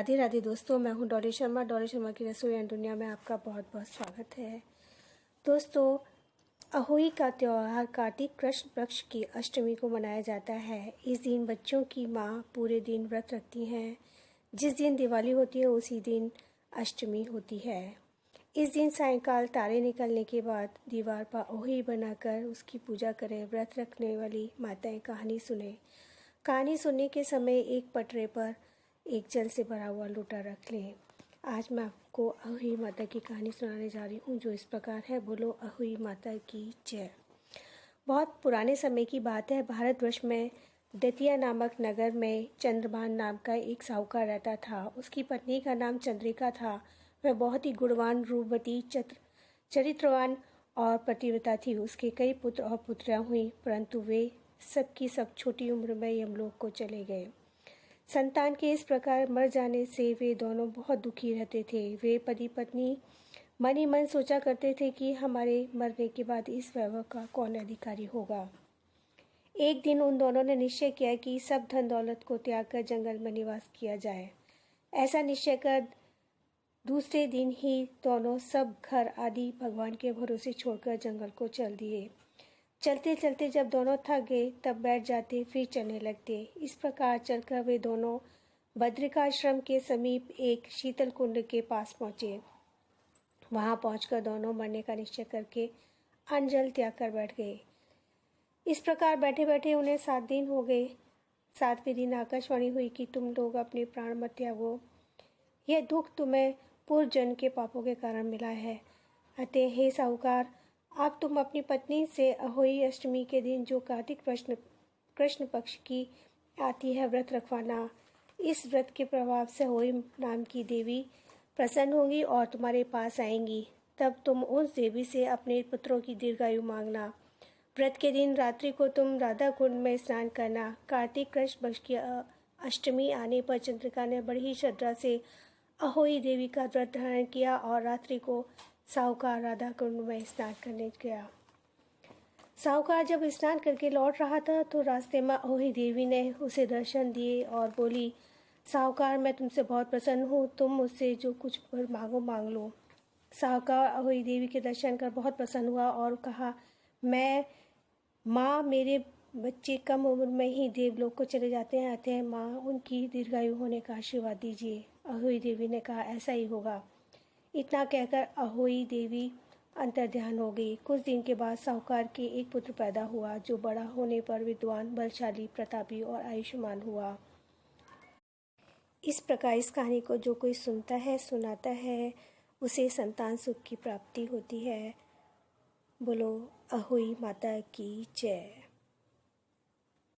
राधे राधे दोस्तों, मैं हूं डॉली शर्मा। डॉली शर्मा की रसोई एंड दुनिया में आपका बहुत बहुत स्वागत है। दोस्तों, अहोई का त्यौहार कार्तिक कृष्ण पक्ष की अष्टमी को मनाया जाता है। इस दिन बच्चों की माँ पूरे दिन व्रत रखती हैं। जिस दिन दिवाली होती है उसी दिन अष्टमी होती है। इस दिन सायंकाल तारे निकलने के बाद दीवार पर अहोई बनाकर उसकी पूजा करें। व्रत रखने वाली माताएं कहानी सुने। कहानी सुनने के समय एक पटरे पर एक जल से भरा हुआ लोटा रख लें। आज मैं आपको अहोई माता की कहानी सुनाने जा रही हूँ, जो इस प्रकार है। बोलो अहोई माता की जय। बहुत पुराने समय की बात है। भारतवर्ष में दतिया नामक नगर में चंद्रभान नाम का एक साहूकार रहता था। उसकी पत्नी का नाम चंद्रिका था। वह बहुत ही गुणवान, रूपवती, चरित्रवान और पतिव्रता थी। उसके कई पुत्र और पुत्रियां हुई, परंतु वे सबकी सब छोटी उम्र में यमलोक को चले गए। संतान के इस प्रकार मर जाने से वे दोनों बहुत दुखी रहते थे। वे पति पत्नी मन ही मन सोचा करते थे कि हमारे मरने के बाद इस वैभव का कौन अधिकारी होगा। एक दिन उन दोनों ने निश्चय किया कि सब धन दौलत को त्याग कर जंगल में निवास किया जाए। ऐसा निश्चय कर दूसरे दिन ही दोनों सब घर आदि भगवान के भरोसे छोड़कर जंगल को चल दिए। चलते चलते जब दोनों थक गए तब बैठ जाते, फिर चलने लगते। इस प्रकार चलकर वे दोनों बद्रिकाश्रम के समीप एक शीतल कुंड के पास पहुंचे। वहां पहुंचकर दोनों मरने का निश्चय करके अन्न जल त्याग कर बैठ गए। इस प्रकार बैठे बैठे उन्हें 7 दिन हो गए। 7वें दिन आकाशवाणी हुई कि तुम लोग अपने प्राण मत त्यागो। यह दुख तुम्हें पूर्व जन्म के पापों के कारण मिला है। अतः हे साहूकार, अब तुम अपनी पत्नी से अहोई अष्टमी के दिन, जो कार्तिक कृष्ण पक्ष की आती है, व्रत रखवाना। इस व्रत के प्रभाव से अहोई नाम की देवी प्रसन्न होगी और तुम्हारे पास आएंगी। तब तुम उस देवी से अपने पुत्रों की दीर्घायु मांगना। व्रत के दिन रात्रि को तुम राधा कुंड में स्नान करना। कार्तिक कृष्ण पक्ष की अष्टमी आने पर चंद्रिका ने बड़ी ही श्रद्धा से अहोई देवी का व्रत धारण किया और रात्रि को साहूकार राधा कुंड में स्नान करने गया। साहूकार जब स्नान करके लौट रहा था तो रास्ते में अहोई देवी ने उसे दर्शन दिए और बोली, साहूकार, मैं तुमसे बहुत प्रसन्न हूँ। तुम मुझसे जो कुछ मांगो मांग लो। साहूकार अहोई देवी के दर्शन कर बहुत प्रसन्न हुआ और कहा, मैं माँ, मेरे बच्चे कम उम्र में ही देवलोक को चले जाते हैं, अतः माँ उनकी दीर्घायु होने का आशीर्वाद दीजिए। अहोई देवी ने कहा, ऐसा ही होगा। इतना कहकर अहोई देवी अंतर्ध्यान हो गई। कुछ दिन के बाद साहूकार के एक पुत्र पैदा हुआ, जो बड़ा होने पर विद्वान, बलशाली, प्रतापी और आयुष्मान हुआ। इस प्रकार इस कहानी को जो कोई सुनता है, सुनाता है, उसे संतान सुख की प्राप्ति होती है। बोलो अहोई माता की जय।